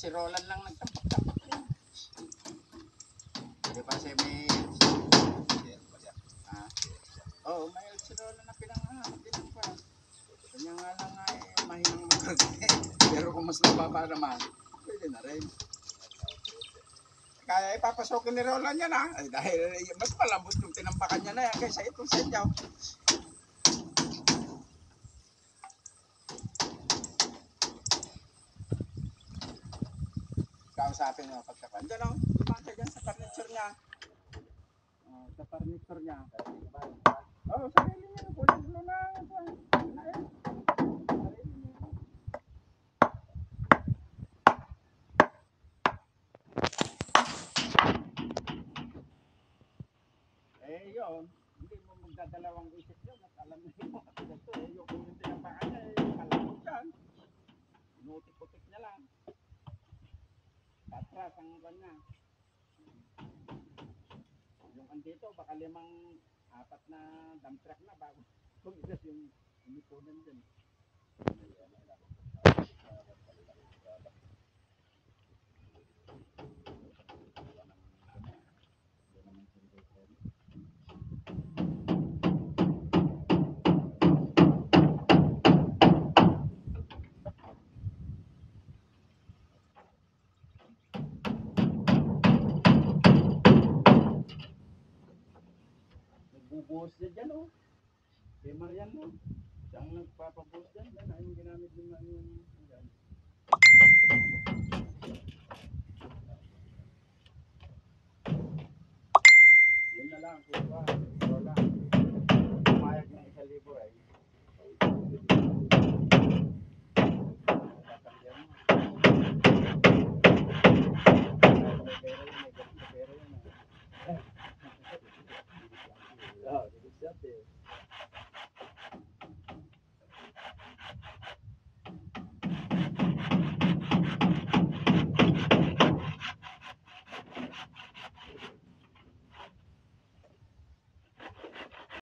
si Roland lang nagtapak-tapak yan. Di ba siya may... Oo, may si Roland na pinangahanap din pa. Kanya nga lang ay mahinang mag-rugby. Pero kung mas mababa naman, pwede na rin. Kaya ipapasokin ni Roland yan ha. Ay, dahil mas malambot yung tinambakan niya na yan kaysa itong senyaw. Kausapin mo pagkapan. Diyan o, lumang ka dyan sa furniture niya. Sa furniture niya. Oo, sarili niya. Bulo-bulo na. Yun, hindi mo magdadalawang isip yun at alam na yung mga ganito yung tinambakan niya kalabot yan, inutik-utik niya lang patras ang kanya yung andito baka 4 na dump truck na bago kumigas yung inipunan dyan. Bubuhos niya dyan o. Kay Marian o. Siyang nagpapabuhos dyan. Yan ay yung ginamit din na yung dyan. Yun na lang. Kuha. Wala. Pumayag ng 1,000 ay. Pero yun.